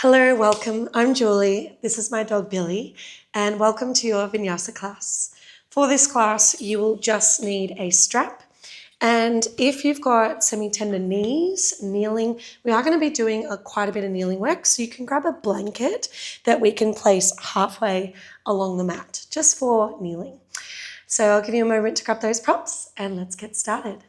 Hello, welcome. I'm Julie. This is my dog Billy, and welcome to your Vinyasa class. For this class, you will just need a strap. And if you've got semi-tender knees, kneeling, we are going to be doing quite a bit of kneeling work. So you can grab a blanket that we can place halfway along the mat, just for kneeling. So I'll give you a moment to grab those props and let's get started.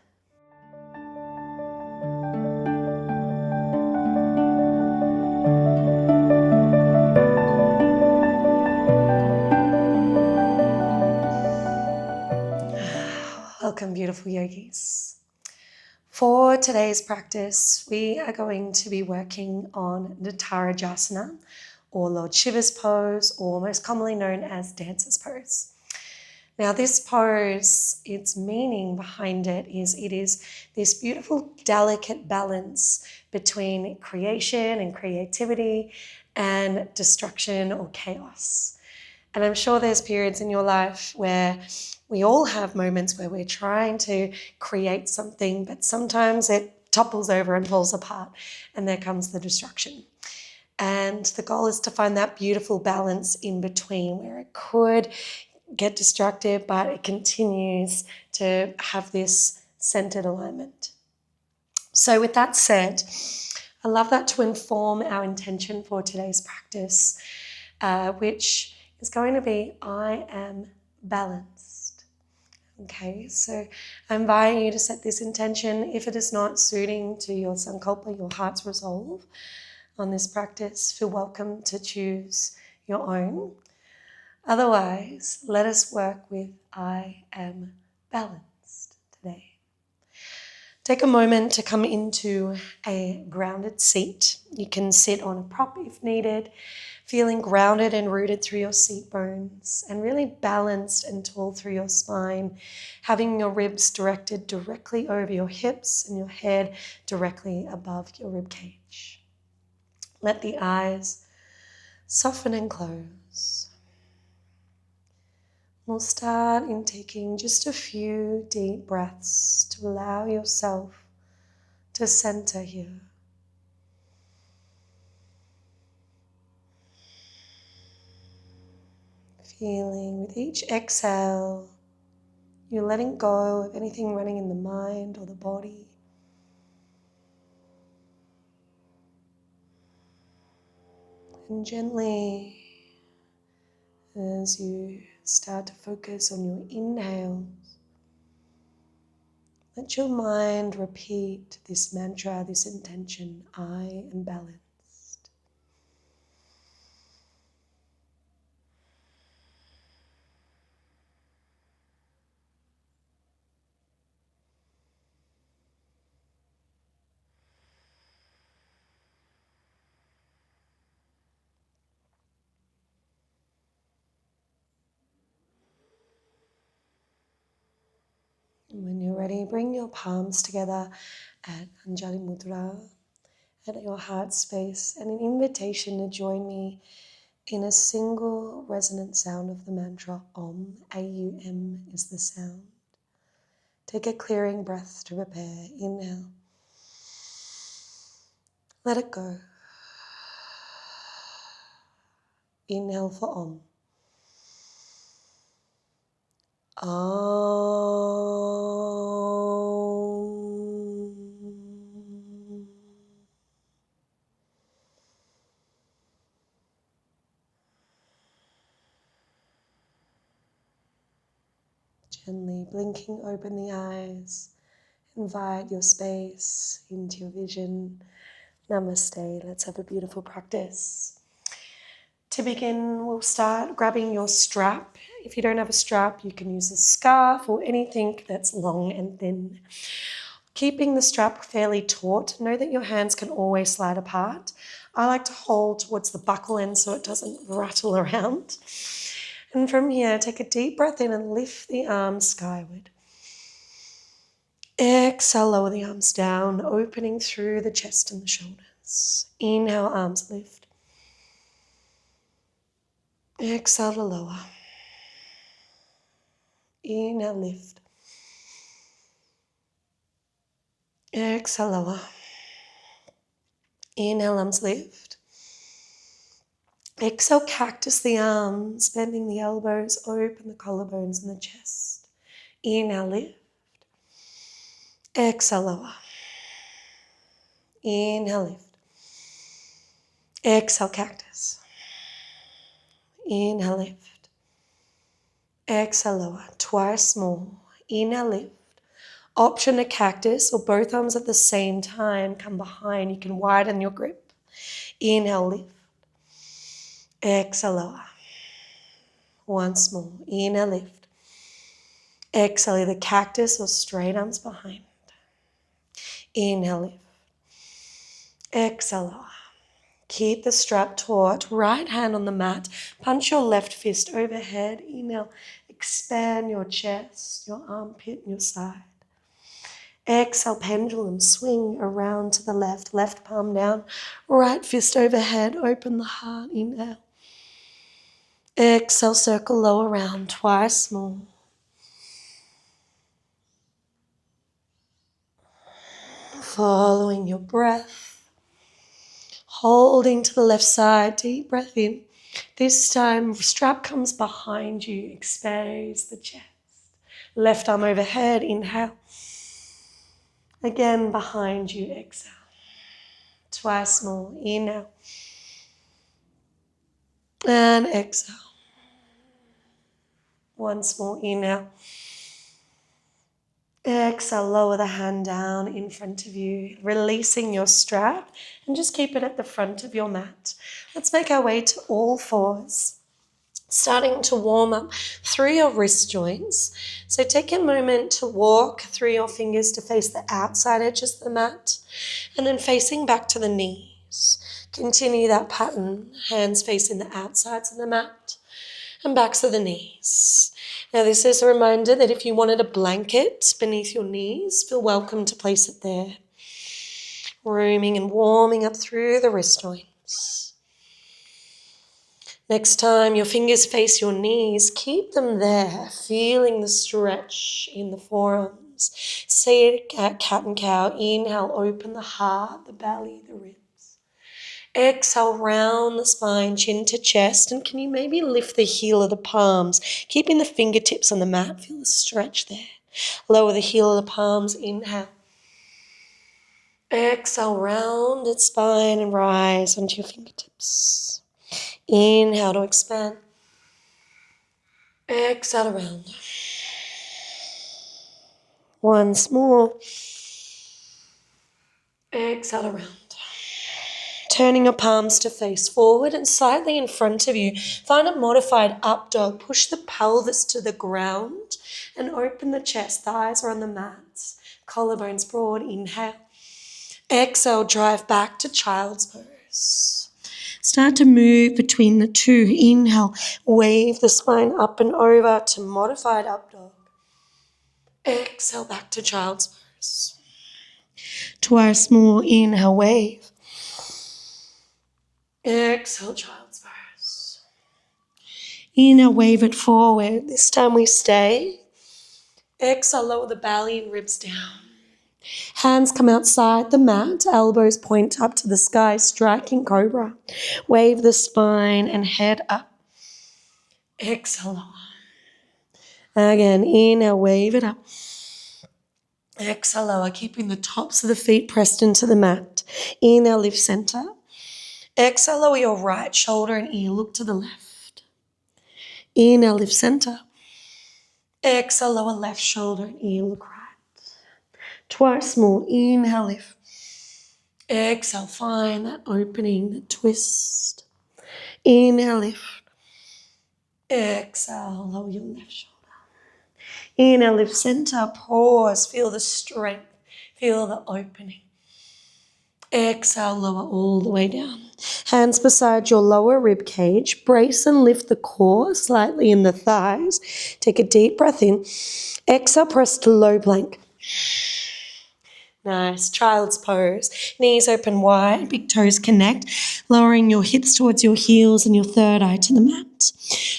Welcome, beautiful yogis. For today's practice, we are going to be working on Natarajasana, or Lord Shiva's pose, or most commonly known as dancer's pose. Now this pose, its meaning behind it is this beautiful, delicate balance between creation and creativity and destruction or chaos. And I'm sure there's periods in your life where we all have moments where we're trying to create something, but sometimes it topples over and falls apart, and there comes the destruction. And the goal is to find that beautiful balance in between where it could get distracted, but it continues to have this centered alignment. So with that said, I love that to inform our intention for today's practice, which is going to be, I am balanced. Okay, so I'm inviting you to set this intention. If it is not suiting to your sankalpa, your heart's resolve on this practice, feel welcome to choose your own. Otherwise, let us work with I am balanced today. Take a moment to come into a grounded seat. You can sit on a prop if needed, feeling grounded and rooted through your seat bones and really balanced and tall through your spine, having your ribs directed directly over your hips and your head directly above your rib cage. Let the eyes soften and close. We'll start in taking just a few deep breaths to allow yourself to center here. Feeling with each exhale, you're letting go of anything running in the mind or the body. And gently, as you start to focus on your inhales, let your mind repeat this mantra, this intention, I am balanced. And when you're ready, bring your palms together at Anjali Mudra, at your heart space, and an invitation to join me in a single resonant sound of the mantra Om. A-U-M is the sound. Take a clearing breath to prepare. Inhale. Let it go. Inhale for Om. Om. Gently blinking open the eyes. Invite your space into your vision. Namaste. Let's have a beautiful practice. To begin, we'll start grabbing your strap. If you don't have a strap, you can use a scarf or anything that's long and thin. Keeping the strap fairly taut, know that your hands can always slide apart. I like to hold towards the buckle end so it doesn't rattle around. And from here, take a deep breath in and lift the arms skyward. Exhale, lower the arms down, opening through the chest and the shoulders. Inhale, arms lift. Exhale to lower. Inhale, lift. Exhale, lower. Inhale, arms lift. Exhale, cactus the arms, bending the elbows, open the collarbones and the chest. Inhale, lift. Exhale, lower. Inhale, lift. Exhale, cactus. Inhale, lift. Exhale, lower. Twice more. Inhale, lift. Option a cactus or both arms at the same time. Come behind. You can widen your grip. Inhale, lift. Exhale, lower. Once more. Inhale, lift. Exhale, either cactus or straight arms behind. Inhale, lift. Exhale, lower. Keep the strap taut. Right hand on the mat. Punch your left fist overhead. Inhale. Expand your chest, your armpit, and your side. Exhale, pendulum, swing around to the left. Left palm down, right fist overhead. Open the heart, inhale. Exhale, circle lower round, twice more. Following your breath. Holding to the left side, deep breath in. This time, strap comes behind you, expose the chest. Left arm overhead, inhale. Again, behind you, exhale. Twice more, inhale. And exhale. Once more, inhale. Exhale, lower the hand down in front of you, releasing your strap, and just keep it at the front of your mat. Let's make our way to all fours, starting to warm up through your wrist joints. So take a moment to walk through your fingers to face the outside edges of the mat, and then facing back to the knees. Continue that pattern, hands facing the outsides of the mat and backs of the knees. Now this is a reminder that if you wanted a blanket beneath your knees, feel welcome to place it there. Roaming and warming up through the wrist joints. Next time your fingers face your knees, keep them there, feeling the stretch in the forearms. Say it at cat and cow. Inhale, open the heart, the belly, the ribs. Exhale, round the spine, chin to chest, and can you maybe lift the heel of the palms, keeping the fingertips on the mat, feel the stretch there. Lower the heel of the palms, inhale. Exhale, rounded spine and rise onto your fingertips. Inhale to expand. Exhale to round. Once more. Exhale to round. Turning your palms to face forward and slightly in front of you. Find a modified up dog. Push the pelvis to the ground and open the chest. Thighs are on the mats. Collarbones broad. Inhale. Exhale, drive back to child's pose. Start to move between the two. Inhale, wave the spine up and over to modified up dog. Exhale, back to child's pose. Twice more. Inhale, wave. Exhale, child's pose. Inhale, wave it forward. This time we stay. Exhale, lower the belly and ribs down. Hands come outside the mat. Elbows point up to the sky, striking cobra. Wave the spine and head up. Exhale, lower. Again, inhale, wave it up. Exhale, lower, keeping the tops of the feet pressed into the mat. Inhale, lift center. Exhale, lower your right shoulder and ear. Look to the left. Inhale, lift center. Exhale, lower left shoulder and ear. Look right. Twice more. Inhale, lift. Exhale, find that opening, the twist. Inhale, lift. Exhale, lower your left shoulder. Inhale, lift center. Pause. Feel the strength. Feel the opening. Exhale, lower all the way down. Hands beside your lower rib cage. Brace and lift the core slightly in the thighs. Take a deep breath in. Exhale, press to low plank. Nice. Child's pose. Knees open wide, big toes connect, lowering your hips towards your heels and your third eye to the mat.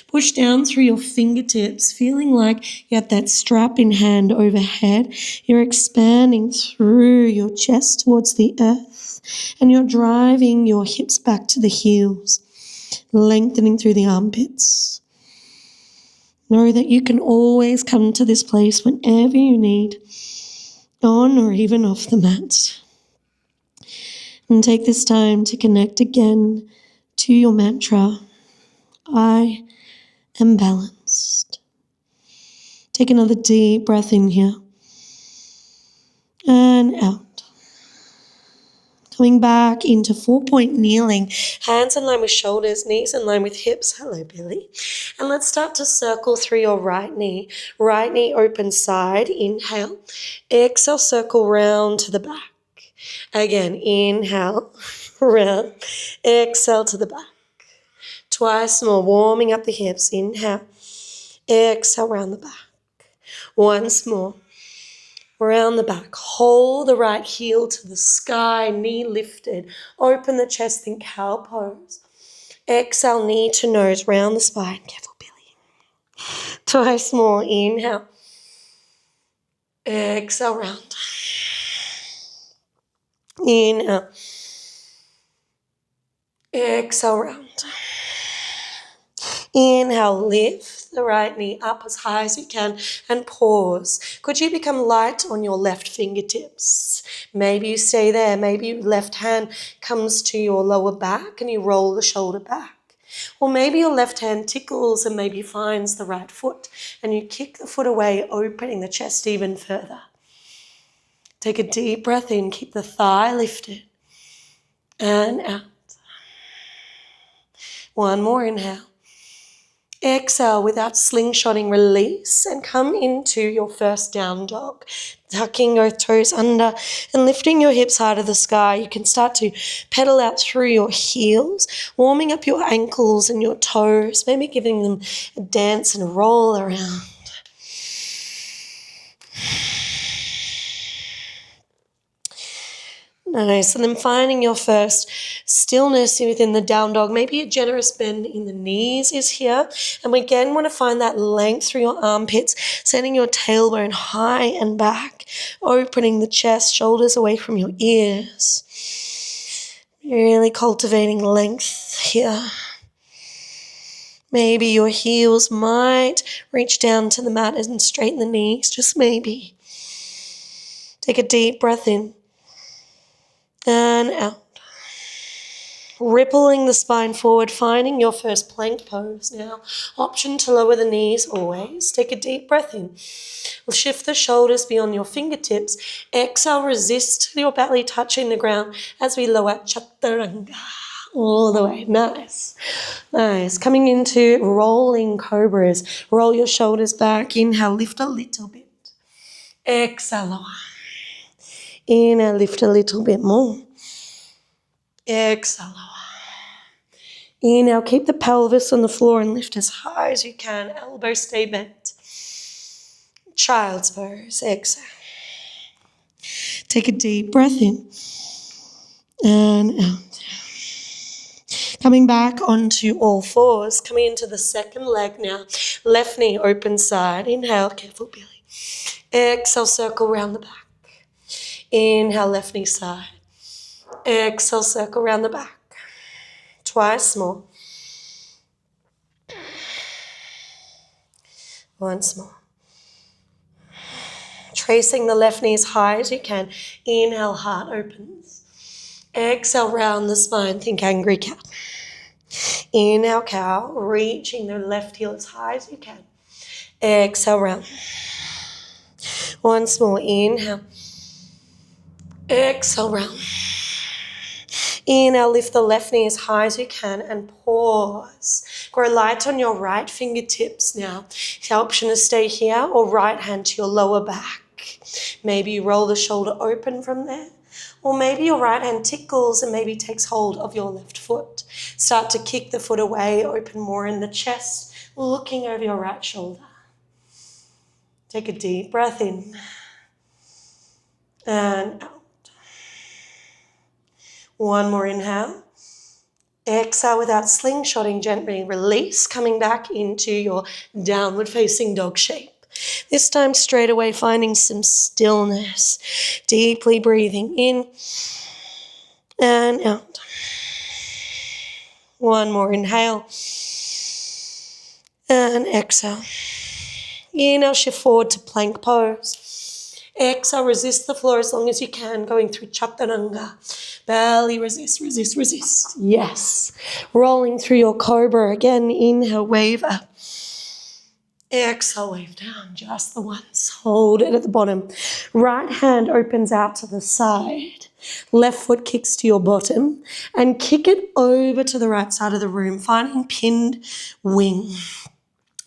Push down through your fingertips, feeling like you have that strap in hand overhead. You're expanding through your chest towards the earth, and you're driving your hips back to the heels. lengthening through the armpits. Know that you can always come to this place whenever you need, on or even off the mat. And take this time to connect again to your mantra, I am balanced. Take another deep breath in here and out. Coming back into 4-point kneeling, hands in line with shoulders, knees in line with hips. Hello, Billy. And let's start to circle through your right knee. Right knee open side, inhale. Exhale, circle round to the back. Again, inhale, round. Exhale to the back. Twice more, warming up the hips. Inhale. Exhale, round the back. Once more. Around the back. Hold the right heel to the sky, knee lifted. Open the chest, think cow pose. Exhale, knee to nose, round the spine. Careful, Billy. Twice more. Inhale. Exhale, round. Inhale. Exhale, round. Inhale, lift the right knee up as high as you can and pause. Could you become light on your left fingertips? Maybe you stay there. Maybe your left hand comes to your lower back and you roll the shoulder back. Or maybe your left hand tickles and maybe finds the right foot and you kick the foot away, opening the chest even further. Take a deep breath in, keep the thigh lifted and out. One more inhale. Exhale without slingshotting, release and come into your first down dog. Tucking your toes under and lifting your hips high to the sky. You can start to pedal out through your heels, warming up your ankles and your toes, maybe giving them a dance and a roll around. Nice. And then finding your first stillness within the down dog. Maybe a generous bend in the knees is here. And we again want to find that length through your armpits, sending your tailbone high and back, opening the chest, shoulders away from your ears. Really cultivating length here. Maybe your heels might reach down to the mat and straighten the knees, just maybe. Take a deep breath in. And out. Rippling the spine forward, finding your first plank pose now. Option to lower the knees always. Take a deep breath in. We'll shift the shoulders beyond your fingertips. Exhale, resist your belly touching the ground as we lower chaturanga. All the way. Nice. Nice. Coming into rolling cobras. Roll your shoulders back. Inhale, lift a little bit. Exhale, lower. Inhale, lift a little bit more. Exhale. Inhale, keep the pelvis on the floor and lift as high as you can. Elbows stay bent. Child's pose. Exhale. Take a deep breath in and out. Coming back onto all fours. Coming into the second leg now. Left knee open side. Inhale, careful Billy. Exhale, circle around the back. Inhale, left knee side. Exhale, circle around the back. Twice more. Once more. Tracing the left knee as high as you can. Inhale, heart opens. Exhale, round the spine. Think angry cat. Inhale, cow. Reaching the left heel as high as you can. Exhale, round. Once more. Inhale. Exhale, round. Inhale, lift the left knee as high as you can and pause. Grow light on your right fingertips now. The option is stay here or right hand to your lower back. Maybe you roll the shoulder open from there. Or maybe your right hand tickles and maybe takes hold of your left foot. Start to kick the foot away, open more in the chest, looking over your right shoulder. Take a deep breath in and out. One more inhale. Exhale without slingshotting, gently release, coming back into your downward facing dog shape. This time straight away finding some stillness. Deeply breathing in and out. One more inhale. And exhale. Inhale, shift forward to plank pose. Exhale, resist the floor as long as you can, going through chaturanga. Belly, resist, resist, resist. Yes. Rolling through your cobra again. Inhale, wave up. Exhale, wave down, just the once. Hold it at the bottom. Right hand opens out to the side. Left foot kicks to your bottom and kick it over to the right side of the room, finding pinned wing.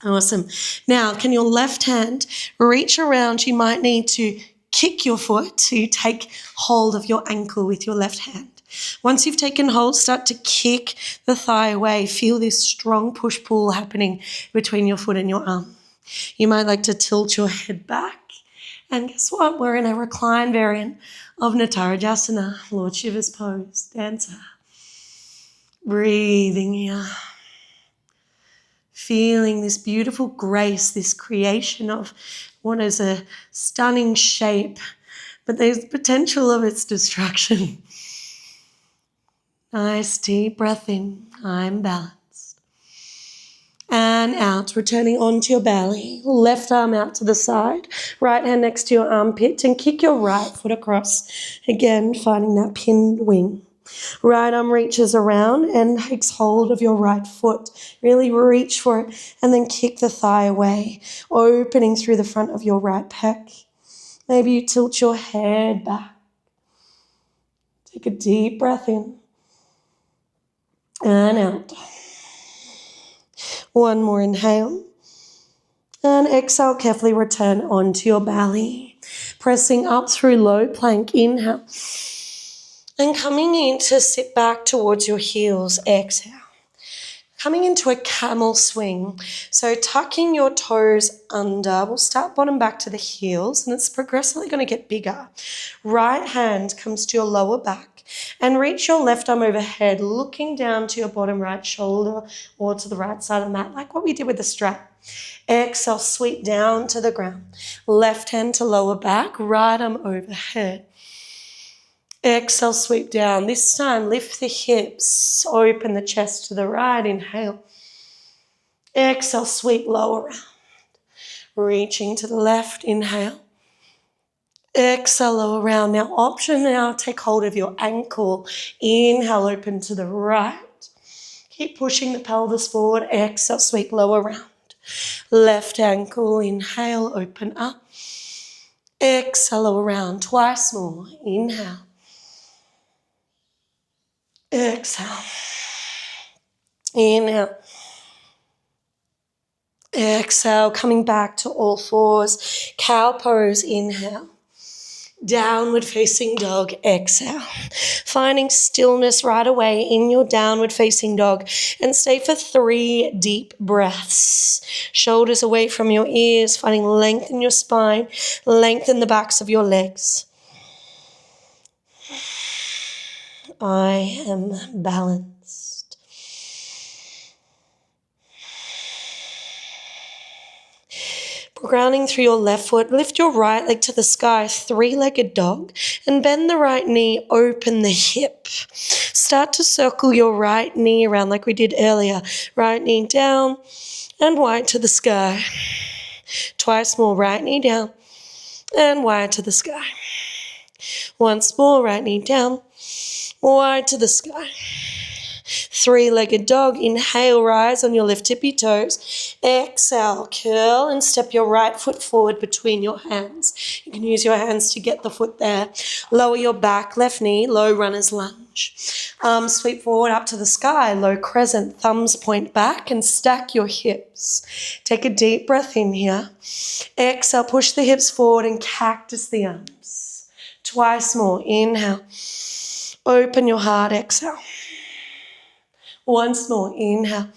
Awesome. Now, can your left hand reach around? You might need to kick your foot to take hold of your ankle with your left hand. Once you've taken hold, start to kick the thigh away. Feel this strong push-pull happening between your foot and your arm. You might like to tilt your head back. And guess what? We're in a recline variant of Natarajasana, Lord Shiva's pose, dancer. Breathing here. Feeling this beautiful grace, this creation of what is a stunning shape, but there's potential of its destruction. Nice deep breath in. I'm balanced. And out, returning onto your belly. Left arm out to the side. Right hand next to your armpit and kick your right foot across. Again, finding that pinned wing. Right arm reaches around and takes hold of your right foot. Really reach for it and then kick the thigh away, opening through the front of your right pec. Maybe you tilt your head back. Take a deep breath in and out. One more inhale. And exhale, carefully return onto your belly. Pressing up through low plank, inhale. And coming in to sit back towards your heels, exhale. Coming into a camel swing. So tucking your toes under. We'll start bottom back to the heels and it's progressively going to get bigger. Right hand comes to your lower back and reach your left arm overhead, looking down to your bottom right shoulder or to the right side of the mat, like what we did with the strap. Exhale, sweep down to the ground. Left hand to lower back, right arm overhead. Exhale, sweep down. This time, lift the hips, open the chest to the right. Inhale. Exhale, sweep lower round. Reaching to the left. Inhale. Exhale, lower round. Now, option now, take hold of your ankle. Inhale, open to the right. Keep pushing the pelvis forward. Exhale, sweep lower round. Left ankle. Inhale, open up. Exhale, lower round. Twice more. Inhale. Exhale. Inhale. Exhale, coming back to all fours. Cow pose, inhale. Downward facing dog, exhale. Finding stillness right away in your downward facing dog and stay for 3 deep breaths. Shoulders away from your ears, finding length in your spine, lengthen the backs of your legs. I am balanced. Grounding through your left foot, lift your right leg to the sky, 3-legged dog, and bend the right knee, open the hip. Start to circle your right knee around like we did earlier. Right knee down and wide to the sky. Twice more, right knee down and wide to the sky. Once more, right knee down, wide to the sky. 3-legged dog. Inhale, rise on your left tippy toes. Exhale, curl and step your right foot forward between your hands. You can use your hands to get the foot there. Lower your back, left knee, low runner's lunge. Arms sweep forward up to the sky, low crescent, thumbs point back and stack your hips. Take a deep breath in here. Exhale, push the hips forward and cactus the arms. Twice more. Inhale. Open your heart. Exhale. Once more, inhale.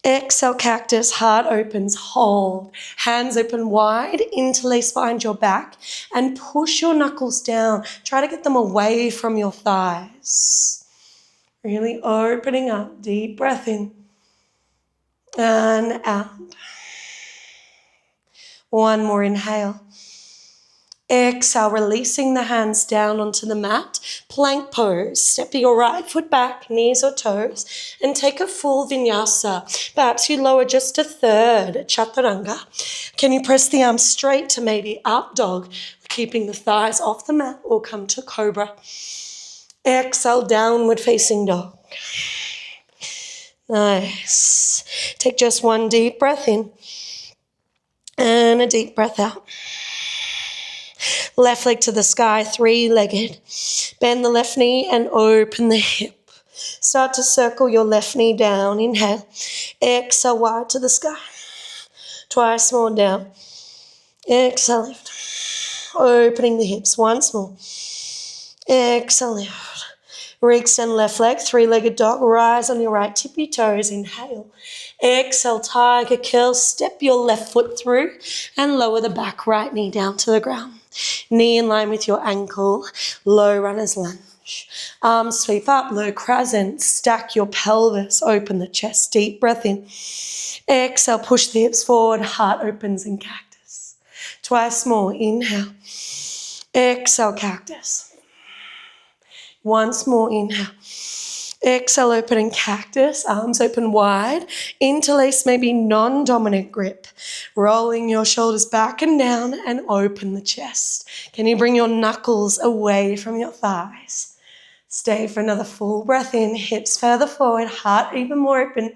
Exhale, cactus, heart opens, hold. Hands open wide, interlace behind your back and push your knuckles down. Try to get them away from your thighs. Really opening up, deep breath in and out. One more inhale. Exhale, releasing the hands down onto the mat. Plank pose. Step your right foot back, knees or toes, and take a full vinyasa. Perhaps you lower just a third, chaturanga. Can you press the arms straight to maybe up dog, keeping the thighs off the mat, or come to cobra. Exhale, downward facing dog. Nice. Take just one deep breath in and a deep breath out. Left leg to the sky, three-legged. Bend the left knee and open the hip. Start to circle your left knee down. Inhale. Exhale, wide to the sky. Twice more down. Exhale, lift. Opening the hips once more. Exhale, lift. Re-extend left leg, three-legged dog. Rise on your right tippy toes. Inhale. Exhale, tiger curl. Step your left foot through and lower the back right knee down to the ground. Knee in line with your ankle. Low runner's lunge. Arms sweep up, low crescent. Stack your pelvis. Open the chest. Deep breath in. Exhale, push the hips forward. Heart opens in cactus. Twice more. Inhale. Exhale, cactus. Once more. Inhale. Exhale, opening cactus, arms open wide. Interlace maybe non-dominant grip. Rolling your shoulders back and down and open the chest. Can you bring your knuckles away from your thighs? Stay for another full breath in. Hips further forward, heart even more open.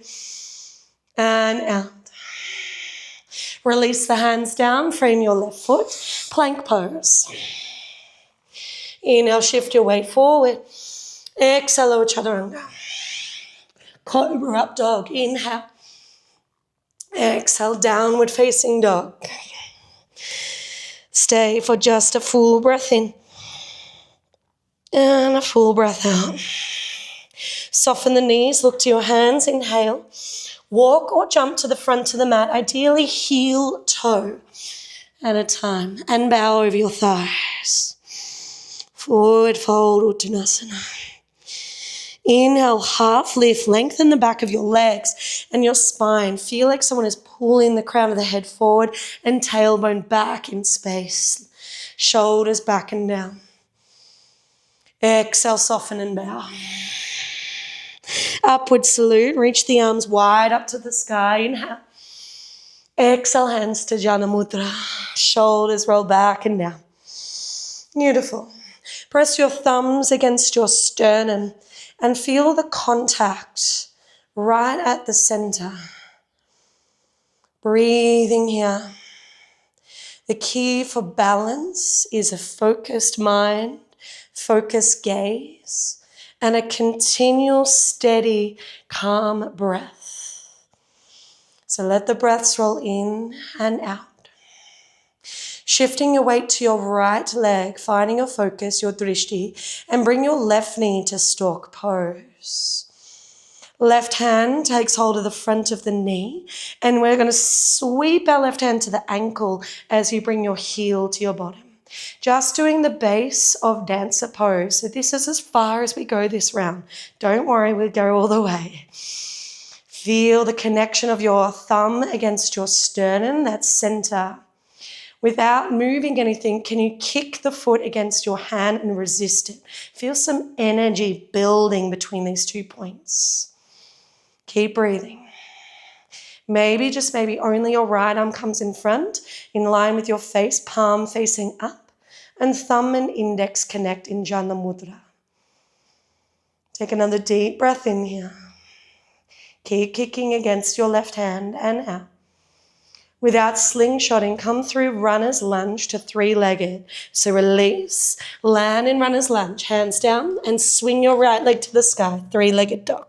And out. Release the hands down, frame your left foot. Plank pose. Inhale, shift your weight forward. Exhale, lower chaturanga. Cobra up dog. Inhale. Exhale, downward facing dog. Stay for just a full breath in. And a full breath out. Soften the knees, look to your hands. Inhale. Walk or jump to the front of the mat. Ideally, heel toe at a time. And bow over your thighs. Forward fold, Uttanasana. Inhale, half lift, lengthen the back of your legs and your spine. Feel like someone is pulling the crown of the head forward and tailbone back in space. Shoulders back and down. Exhale, soften and bow. Upward salute, reach the arms wide up to the sky. Inhale. Exhale, hands to Jana Mudra. Shoulders roll back and down. Beautiful. Press your thumbs against your sternum and feel the contact right at the center. Breathing here. The key for balance is a focused mind, focused gaze, and a continual, steady, calm breath. So let the breaths roll in and out. Shifting your weight to your right leg, finding your focus, your drishti, and bring your left knee to stork pose. Left hand takes hold of the front of the knee, and we're going to sweep our left hand to the ankle as you bring your heel to your bottom. Just doing the base of dancer pose. So this is as far as we go this round. Don't worry, we'll go all the way. Feel the connection of your thumb against your sternum, that's center. Without moving anything, can you kick the foot against your hand and resist it? Feel some energy building between these 2 points. Keep breathing. Maybe, just maybe, only your right arm comes in front, in line with your face, palm facing up, and thumb and index connect in Jana Mudra. Take another deep breath in here. Keep kicking against your left hand and out. Without slingshotting, come through runner's lunge to three-legged. So release, land in runner's lunge, hands down, and swing your right leg to the sky, three-legged dog.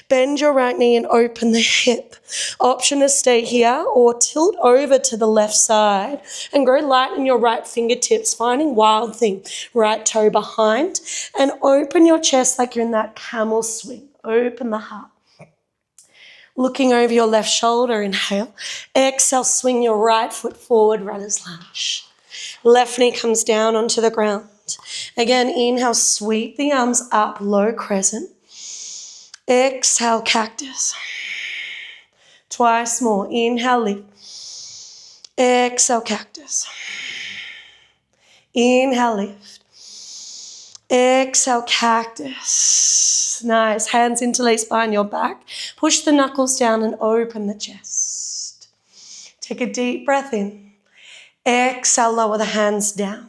Bend your right knee and open the hip. Option is stay here or tilt over to the left side and go light in your right fingertips, finding wild thing, right toe behind, and open your chest like you're in that camel swing. Open the heart. Looking over your left shoulder, inhale. Exhale, swing your right foot forward, runner's lunge. Left knee comes down onto the ground. Again, inhale, sweep the arms up, low crescent. Exhale, cactus. Twice more. Inhale, lift. Exhale, cactus. Inhale, lift. Exhale, cactus. Nice. Hands interlace behind your back. Push the knuckles down and open the chest. Take a deep breath in. Exhale, lower the hands down.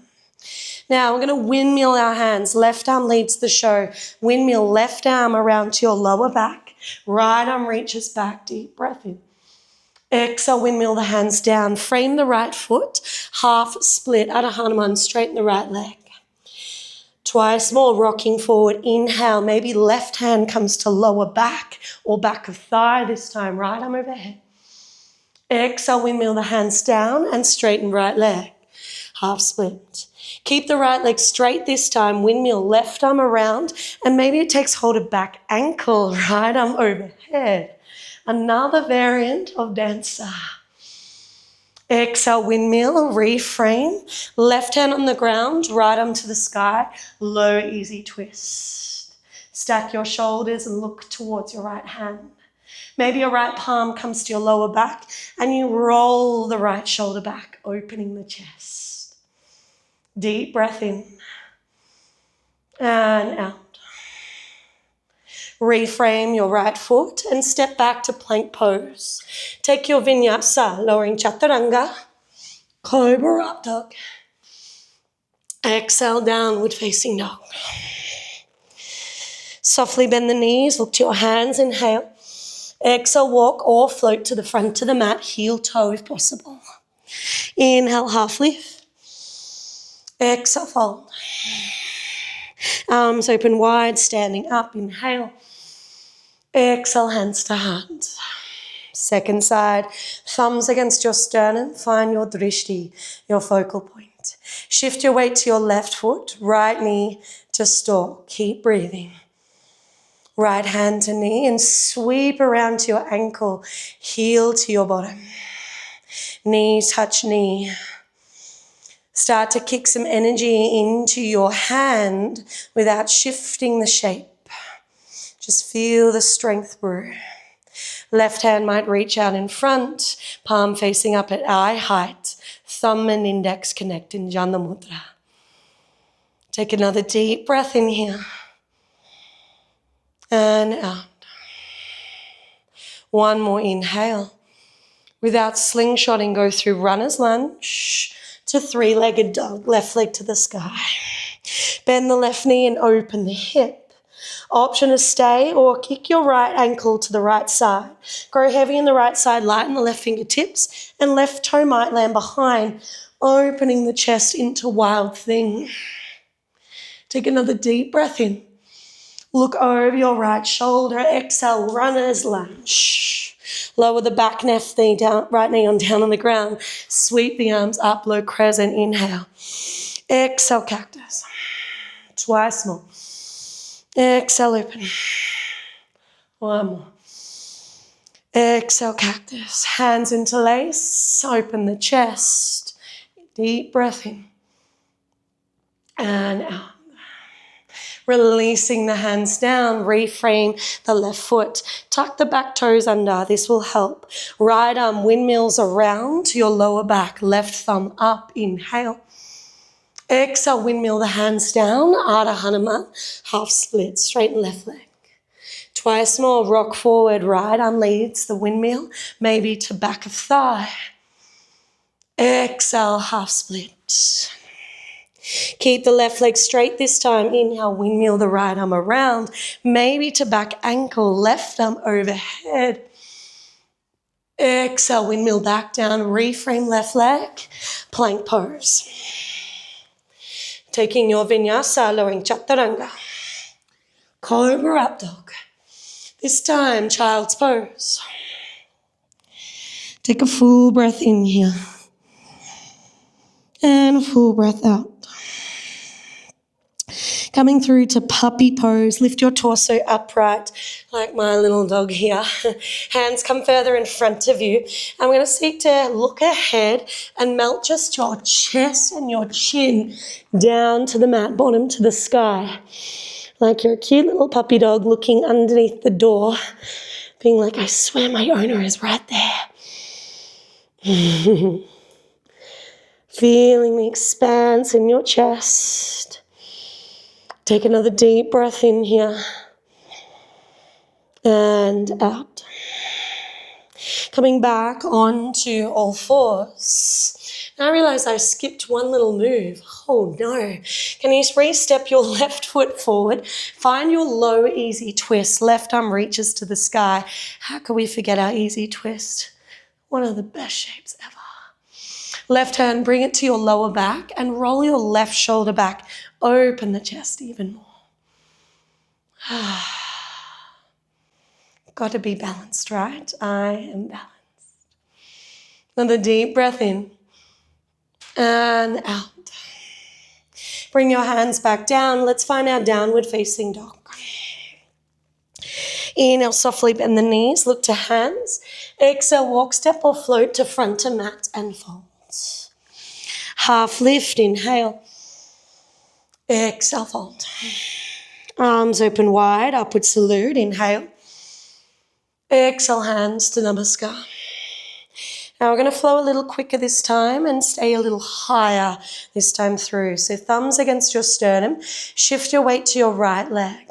Now we're going to windmill our hands. Left arm leads the show. Windmill left arm around to your lower back. Right arm reaches back. Deep breath in. Exhale, windmill the hands down. Frame the right foot. Half split. Adho Hanuman, straighten the right leg. Twice more, rocking forward. Inhale, maybe left hand comes to lower back or back of thigh this time. Right arm overhead. Exhale, windmill the hands down and straighten right leg. Half split. Keep the right leg straight this time. Windmill left arm around and maybe it takes hold of back ankle. Right arm overhead. Another variant of dancer. Exhale, windmill, reframe. Left hand on the ground, right arm to the sky. Low, easy twist. Stack your shoulders and look towards your right hand. Maybe your right palm comes to your lower back and you roll the right shoulder back, opening the chest. Deep breath in and out. Reframe your right foot and step back to plank pose. Take your vinyasa, lowering chaturanga, cobra up dog. Exhale, downward facing dog. Softly bend the knees, look to your hands, inhale. Exhale, walk or float to the front of the mat, heel toe if possible. Inhale, half lift. Exhale, fold. Arms open wide, standing up, inhale. Exhale, hands to heart. Second side, thumbs against your sternum, find your drishti, your focal point. Shift your weight to your left foot, right knee to stalk. Keep breathing. Right hand to knee and sweep around to your ankle, heel to your bottom. Knee touch knee. Start to kick some energy into your hand without shifting the shape. Just feel the strength brew. Left hand might reach out in front, palm facing up at eye height, thumb and index connect in Jana Mudra. Take another deep breath in here and out. One more inhale. Without slingshotting, go through runner's lunge to three-legged dog, left leg to the sky. Bend the left knee and open the hip. Option is stay or kick your right ankle to the right side. Grow heavy in the right side, lighten the left fingertips, and left toe might land behind, opening the chest into wild thing. Take another deep breath in. Look over your right shoulder. Exhale, runner's lunge. Lower the back knee down, right knee on down on the ground. Sweep the arms up, low crescent. Inhale. Exhale, cactus. Twice more. Exhale, open. One more. Exhale, cactus. Hands interlace. Open the chest. Deep breath in. And out. Releasing the hands down. Reframe the left foot. Tuck the back toes under. This will help. Right arm windmills around to your lower back. Left thumb up. Inhale. Exhale, windmill the hands down, Adho Hanuman, half split, straighten left leg. Twice more, rock forward, right arm leads the windmill, maybe to back of thigh. Exhale, half split. Keep the left leg straight this time. Inhale, windmill the right arm around, maybe to back ankle, left arm overhead. Exhale, windmill back down, reframe left leg, plank pose. Taking your vinyasa, lowering chaturanga. Cobra up dog. This time, child's pose. Take a full breath in here. And a full breath out. Coming through to puppy pose. Lift your torso upright like my little dog here. Hands come further in front of you. I'm going to seek to look ahead and melt just your chest and your chin down to the mat, bottom to the sky. Like you're a cute little puppy dog looking underneath the door, being like, I swear my owner is right there. Feeling the expanse in your chest. Take another deep breath in here and out. Coming back onto all fours. Now I realize I skipped one little move. Oh no. Can you re-step your left foot forward? Find your low easy twist. Left arm reaches to the sky. How can we forget our easy twist? One of the best shapes ever. Left hand, bring it to your lower back and roll your left shoulder back. Open the chest even more. Got to be balanced, right? I am balanced. Another deep breath in and out. Bring your hands back down. Let's find our downward facing dog. Inhale, softly bend the knees. Look to hands. Exhale, walk, step or float to front to mat and fold. Half lift, inhale. Exhale, fold. Arms open wide, upward salute, inhale. Exhale, hands to namaskar. Now we're going to flow a little quicker this time and stay a little higher this time through. So thumbs against your sternum. Shift your weight to your right leg.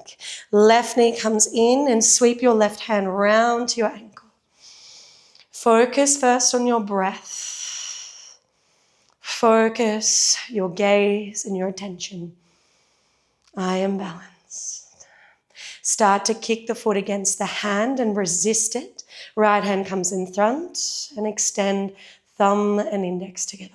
Left knee comes in and sweep your left hand round to your ankle. Focus first on your breath. Focus your gaze and your attention. I am balanced. Start to kick the foot against the hand and resist it. Right hand comes in front and extend thumb and index together.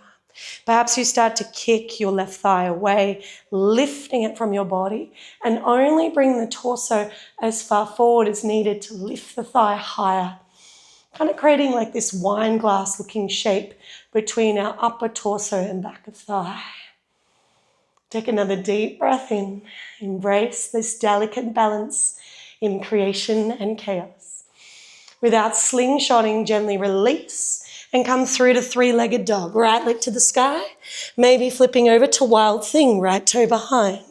Perhaps you start to kick your left thigh away, lifting it from your body, and only bring the torso as far forward as needed to lift the thigh higher. Kind of creating like this wine glass looking shape between our upper torso and back of thigh. Take another deep breath in. Embrace this delicate balance in creation and chaos. Without slingshotting, gently release and come through to three-legged dog. Right leg to the sky, maybe flipping over to wild thing, right toe behind.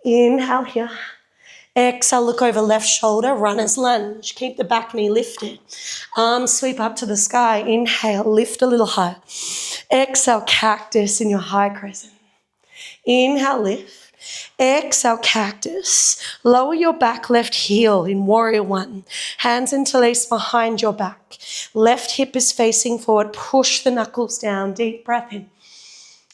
Inhale here. Exhale, look over left shoulder, runner's lunge. Keep the back knee lifted. Arms sweep up to the sky. Inhale, lift a little higher. Exhale, cactus in your high crescent. Inhale, lift. Exhale, cactus. Lower your back left heel in warrior one. Hands interlaced behind your back. Left hip is facing forward. Push the knuckles down. Deep breath in.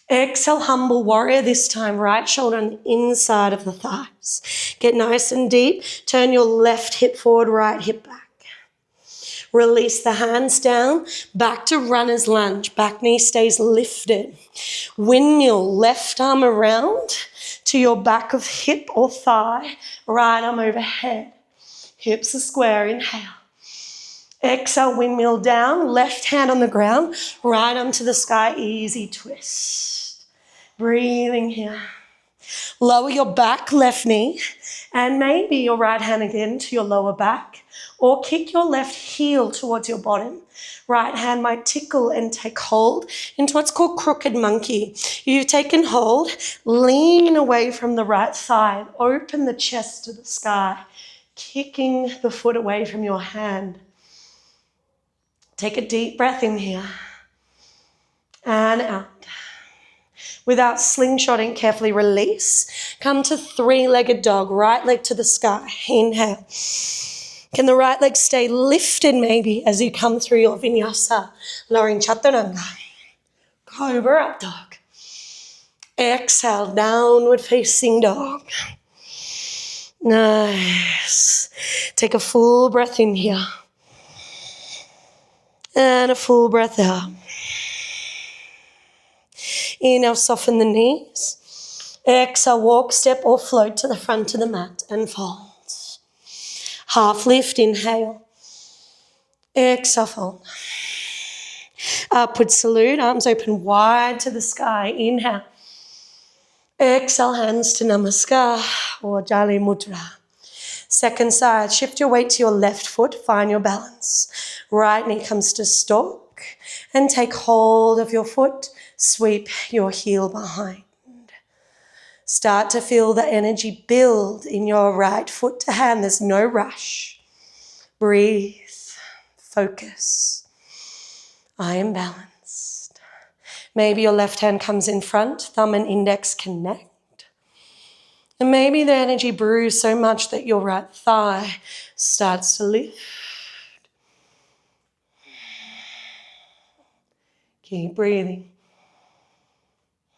Exhale, humble warrior this time. Right shoulder on the inside of the thighs. Get nice and deep. Turn your left hip forward, right hip back. Release the hands down. Back to runner's lunge. Back knee stays lifted. Windmill, left arm around to your back of hip or thigh. Right arm overhead. Hips are square. Inhale. Exhale, windmill down. Left hand on the ground. Right arm to the sky. Easy twist. Breathing here. Lower your back, left knee, and maybe your right hand again to your lower back, or kick your left heel towards your bottom. Right hand might tickle and take hold into what's called crooked monkey. You've taken hold, lean away from the right side, open the chest to the sky, kicking the foot away from your hand. Take a deep breath in here and out. Without slingshotting, carefully release. Come to three-legged dog, right leg to the sky. Inhale. Can the right leg stay lifted maybe as you come through your vinyasa, lowering chaturanga. Cobra up dog. Exhale, downward facing dog. Nice. Take a full breath in here. And a full breath out. Inhale, soften the knees. Exhale, walk, step or float to the front of the mat and fold. Half lift, inhale. Exhale, fold. Upward salute, arms open wide to the sky. Inhale. Exhale, hands to namaskar or jali mudra. Second side, shift your weight to your left foot, find your balance. Right knee comes to stalk and take hold of your foot. Sweep your heel behind. Start to feel the energy build in your right foot to hand. There's no rush. Breathe. Focus. I am balanced. Maybe your left hand comes in front, thumb and index connect. And maybe the energy brews so much that your right thigh starts to lift. Keep breathing.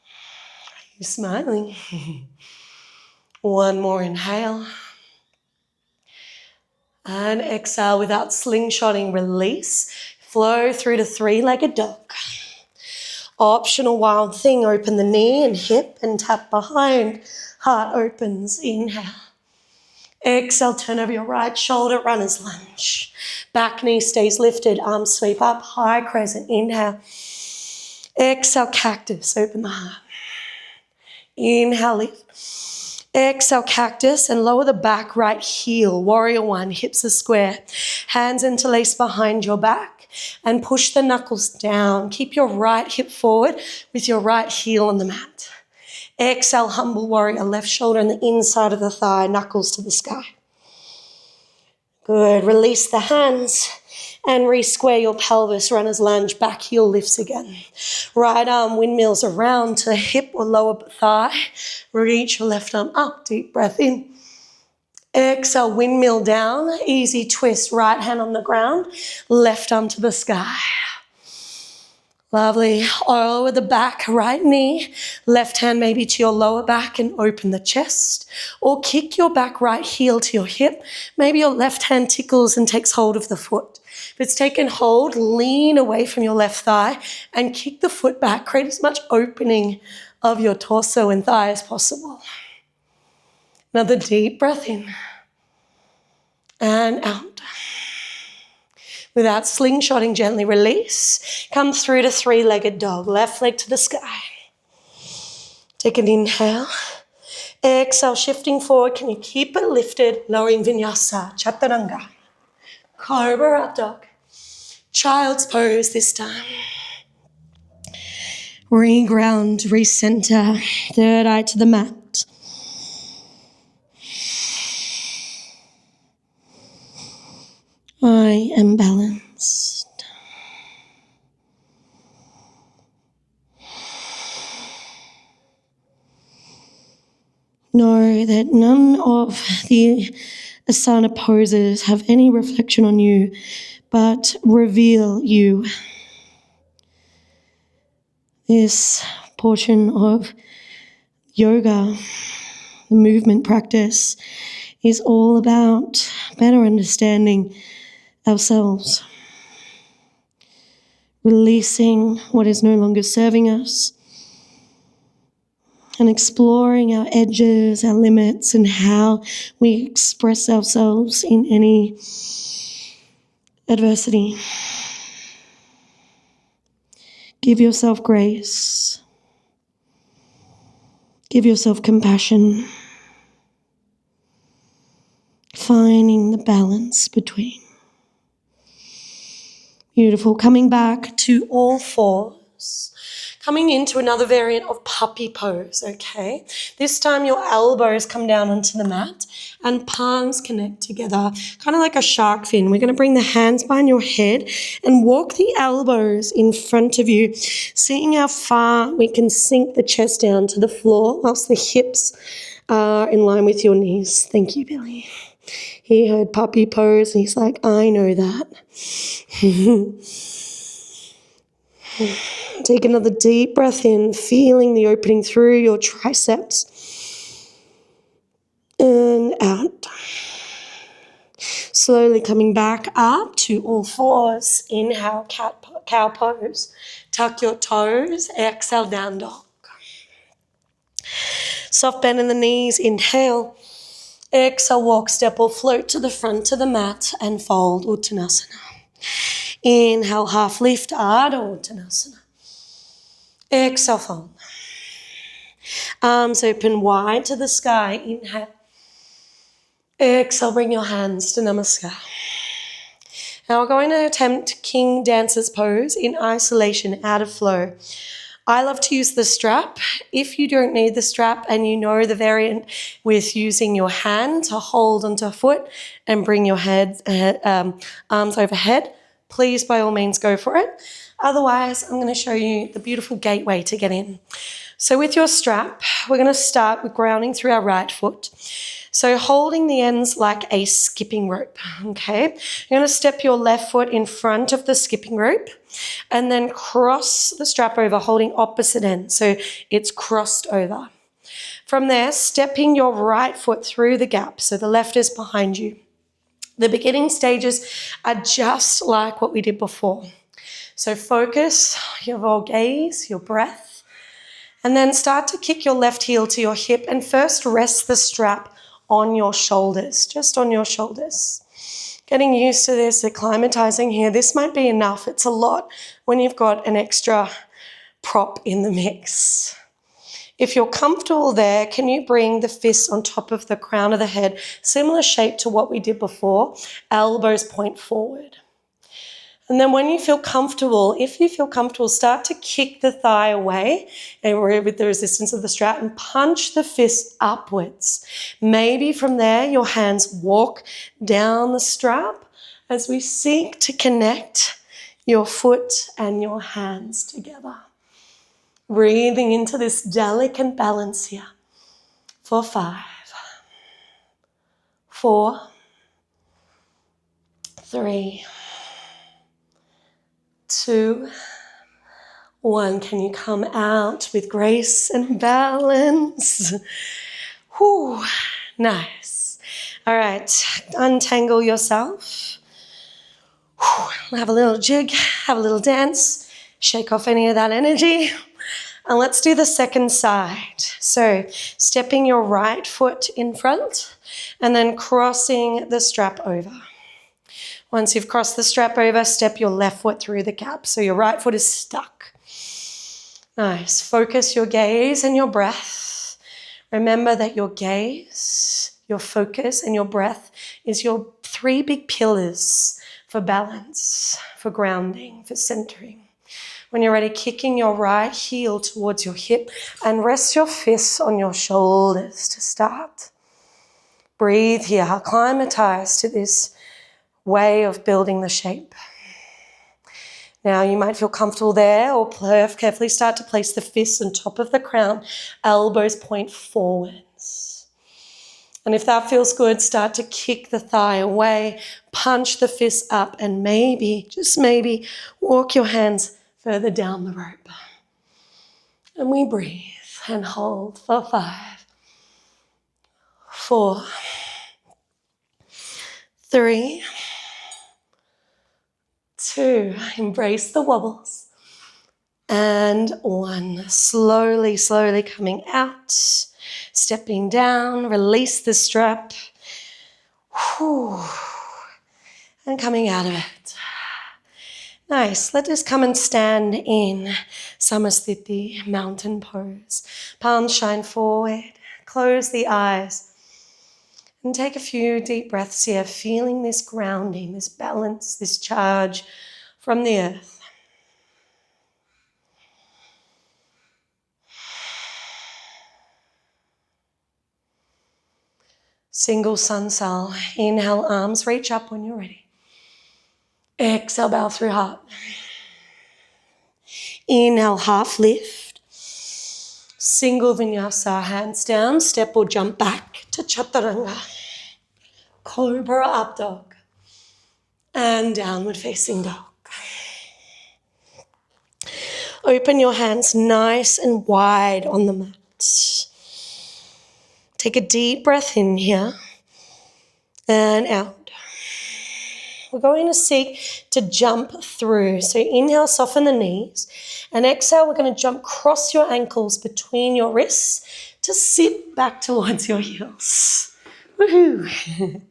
Are you smiling? One more inhale. And exhale without slingshotting, release. Flow through to three-legged dog. Optional wild thing, open the knee and hip and tap behind. Heart opens, inhale. Exhale, turn over your right shoulder, runner's lunge. Back knee stays lifted, arms sweep up, high crescent, inhale. Exhale, cactus, open the heart. Inhale, lift. Exhale, cactus, and lower the back right heel. Warrior one, hips are square. Hands interlace behind your back and push the knuckles down. Keep your right hip forward with your right heel on the mat. Exhale, humble warrior, left shoulder on the inside of the thigh, knuckles to the sky. Good, release the hands and re-square your pelvis, runner's lunge, back heel lifts again. Right arm windmills around to hip or lower thigh. Reach your left arm up, deep breath in. Exhale, windmill down, easy twist, right hand on the ground, left arm to the sky. Lovely. Lower the back, right knee, left hand maybe to your lower back and open the chest. Or kick your back right heel to your hip. Maybe your left hand tickles and takes hold of the foot. If it's taken hold, lean away from your left thigh and kick the foot back. Create as much opening of your torso and thigh as possible. Another deep breath in and out. Without slingshotting, gently release. Come through to three-legged dog. Left leg to the sky. Take an inhale. Exhale, shifting forward. Can you keep it lifted? Lowering Vinyasa, Chaturanga. Cobra up dog. Child's pose this time. Reground, recenter. Third eye to the mat. I am balanced. Know that none of the asana poses have any reflection on you, but reveal you. This portion of yoga, the movement practice, is all about better understanding ourselves, releasing what is no longer serving us, and exploring our edges, our limits, and how we express ourselves in any adversity. Give yourself grace. Give yourself compassion. Finding the balance between. Beautiful. Coming back to all fours. Coming into another variant of puppy pose, okay? This time your elbows come down onto the mat and palms connect together, kind of like a shark fin. We're going to bring the hands behind your head and walk the elbows in front of you, seeing how far we can sink the chest down to the floor whilst the hips are in line with your knees. Thank you, Billy. He heard puppy pose and he's like, I know that. Take another deep breath in, feeling the opening through your triceps. And out. Slowly coming back up to all fours. Inhale, cow pose. Tuck your toes. Exhale, down dog. Soft bend in the knees. Inhale. Exhale, walk, step or float to the front of the mat and fold, Uttanasana. Inhale, half lift, Ardha Uttanasana. Exhale, fold. Arms open wide to the sky. Inhale. Exhale, bring your hands to Namaskar. Now we're going to attempt King Dancer's pose in isolation, out of flow. I love to use the strap. If you don't need the strap and you know the variant with using your hand to hold onto a foot and bring your arms overhead, please by all means go for it. Otherwise, I'm going to show you the beautiful gateway to get in. So with your strap, we're going to start with grounding through our right foot. So holding the ends like a skipping rope, okay? You're going to step your left foot in front of the skipping rope and then cross the strap over, holding opposite ends. So it's crossed over. From there, stepping your right foot through the gap. So the left is behind you. The beginning stages are just like what we did before. So focus your gaze, your breath, and then start to kick your left heel to your hip and first rest the strap on your shoulders, just on your shoulders. Getting used to this, acclimatizing here. This might be enough. It's a lot when you've got an extra prop in the mix. If you're comfortable there, can you bring the fists on top of the crown of the head, similar shape to what we did before, elbows point forward. And then when you feel comfortable, if you feel comfortable, start to kick the thigh away and with the resistance of the strap and punch the fist upwards. Maybe from there, your hands walk down the strap as we seek to connect your foot and your hands together. Breathing into this delicate balance here for 5, 4, 3, 2, 1. Can you come out with grace and balance? Whew, nice. All right, untangle yourself. Whew, have a little jig, have a little dance, shake off any of that energy. And let's do the second side. So stepping your right foot in front and then crossing the strap over. Once you've crossed the strap over, step your left foot through the gap. So your right foot is stuck. Nice. Focus your gaze and your breath. Remember that your gaze, your focus, and your breath is your 3 big pillars for balance, for grounding, for centering. When you're ready, kicking your right heel towards your hip and rest your fists on your shoulders to start. Breathe here, acclimatize to this way of building the shape. Now you might feel comfortable there or carefully start to place the fists on top of the crown, elbows point forwards. And if that feels good, start to kick the thigh away, punch the fists up, and maybe, just maybe, walk your hands further down the rope. And we breathe and hold for 5, 4, 3, 2. Embrace the wobbles. And 1. Slowly, slowly coming out. Stepping down. Release the strap. Whew. And coming out of it. Nice. Let us come and stand in Samasthiti, mountain pose. Palms shine forward. Close the eyes. And take a few deep breaths here, feeling this grounding, this balance, this charge from the earth. Single sun sal. Inhale, arms reach up when you're ready. Exhale, bow through heart. Inhale, half lift. Single vinyasa, hands down, step or jump back to chaturanga. Cobra up dog. And downward facing dog. Open your hands nice and wide on the mat. Take a deep breath in here and out. We're going to seek to jump through. So inhale, soften the knees. And exhale, we're going to jump across your ankles between your wrists to sit back towards your heels. Woohoo!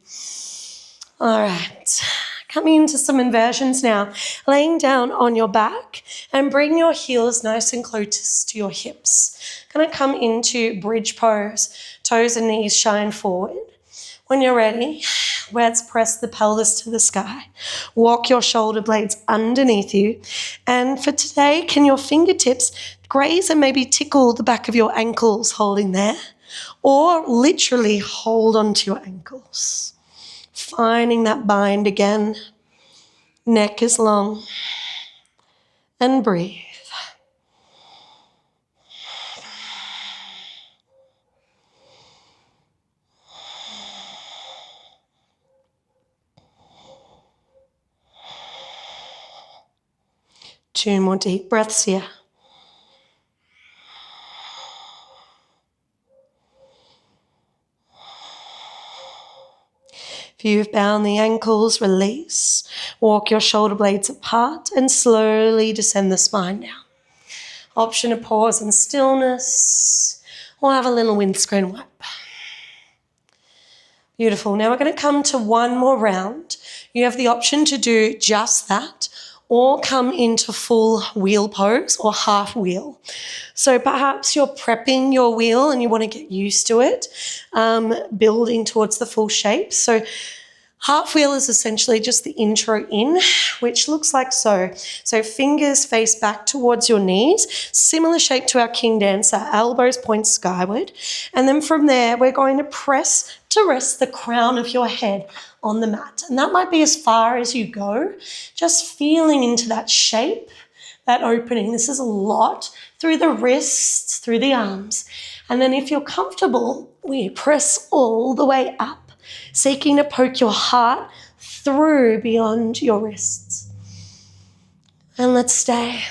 All right. Coming into some inversions now. Laying down on your back and bring your heels nice and close to your hips. Going to come into bridge pose. Toes and knees shine forward. When you're ready, let's press the pelvis to the sky. Walk your shoulder blades underneath you. And for today, can your fingertips graze and maybe tickle the back of your ankles holding there? Or literally hold onto your ankles. Finding that bind again. Neck is long. And breathe. Two more deep breaths here. If you've bound the ankles, release. Walk your shoulder blades apart and slowly descend the spine down. Option to pause in stillness or have a little windscreen wipe. Beautiful. Now we're going to come to one more round. You have the option to do just that or come into full wheel pose or half wheel. So perhaps you're prepping your wheel and you want to get used to it, building towards the full shape. So half wheel is essentially just the intro in, which looks like so. So fingers face back towards your knees, similar shape to our king dancer, elbows point skyward. And then from there, we're going to press to rest the crown of your head on the mat. And that might be as far as you go, just feeling into that shape, that opening. This is a lot through the wrists, through the arms. And then if you're comfortable, we press all the way up, seeking to poke your heart through beyond your wrists. And let's stay.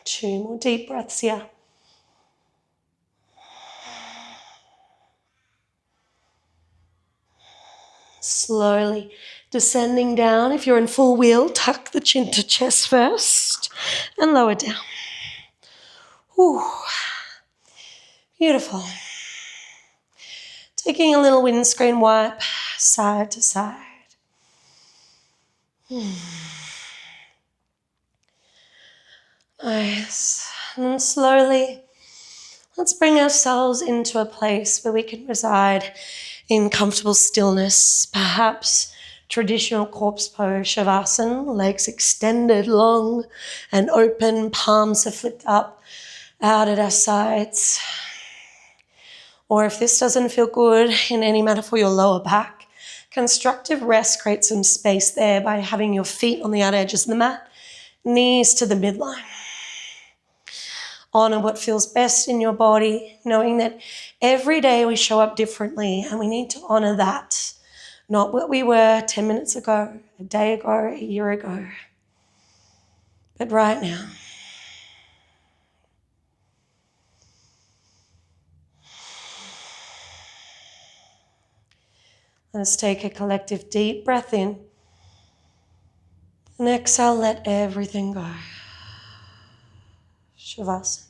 Two more deep breaths here. Slowly descending down. If you're in full wheel, tuck the chin to chest first and lower down. Ooh. Beautiful. Taking a little windscreen wipe, side to side. Nice. And slowly, let's bring ourselves into a place where we can reside in comfortable stillness, perhaps traditional corpse pose, Shavasana, legs extended long and open, palms are flipped up, out at our sides. Or if this doesn't feel good in any manner for your lower back, constructive rest creates some space there by having your feet on the outer edges of the mat, knees to the midline. Honor what feels best in your body, knowing that every day we show up differently and we need to honor that. Not what we were 10 minutes ago, a day ago, a year ago, but right now. Let's take a collective deep breath in and exhale, let everything go. Shavasana.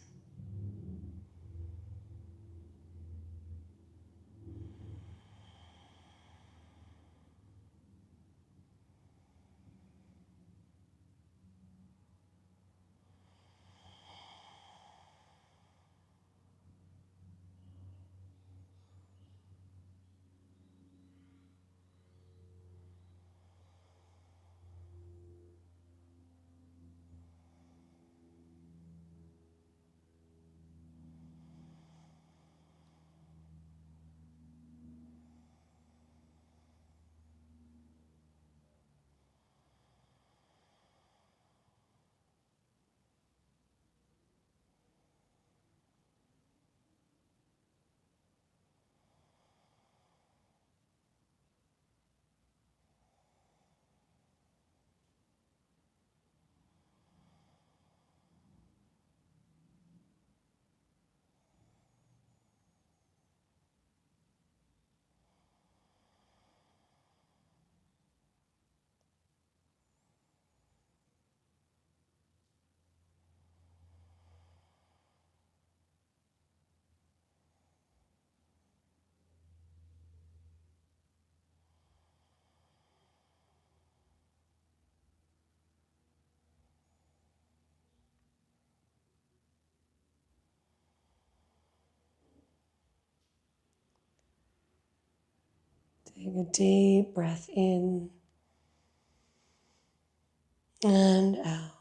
Take a deep breath in and out.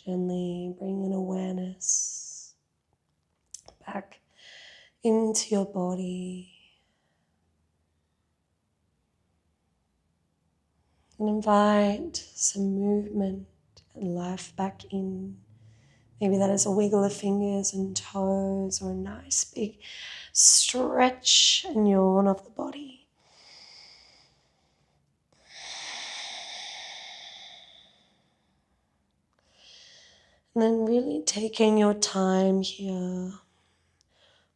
Gently bring an awareness back into your body and invite some movement and life back in. Maybe that is a wiggle of fingers and toes or a nice big stretch and yawn of the body. And then really taking your time here,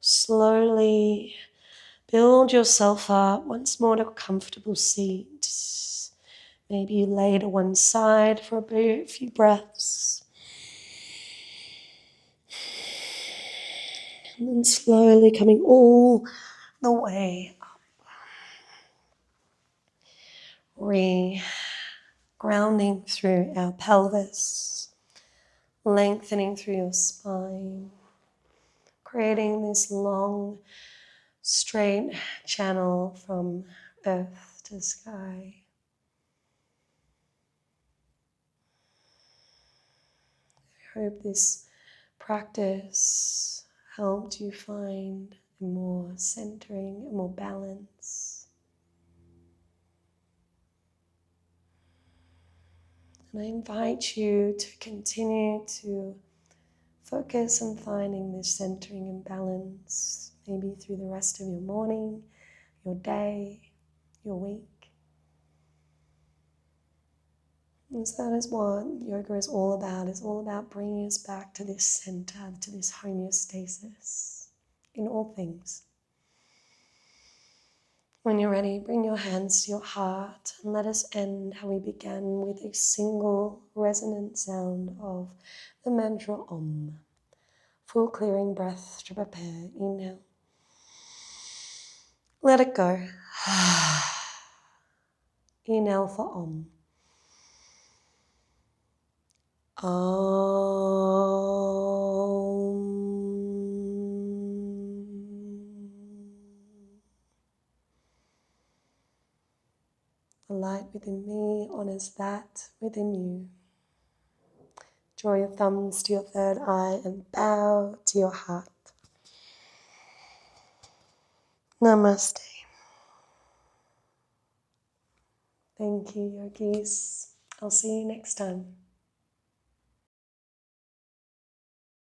slowly build yourself up once more to a comfortable seat. Maybe you lay to one side for a few breaths. And then slowly coming all the way up. Grounding through our pelvis, lengthening through your spine, creating this long, straight channel from earth to sky. I hope this practice helped you find a more centering, a more balance. And I invite you to continue to focus on finding this centering and balance, maybe through the rest of your morning, your day, your week. And so that is what yoga is all about. It's all about bringing us back to this center, to this homeostasis in all things. When you're ready, bring your hands to your heart and let us end how we began, with a single resonant sound of the mantra Om. Full clearing breath to prepare. Inhale. Let it go. Inhale for Om. The light within me honors that within you. Draw your thumbs to your third eye and bow to your heart. Namaste. Thank you, yogis. I'll see you next time.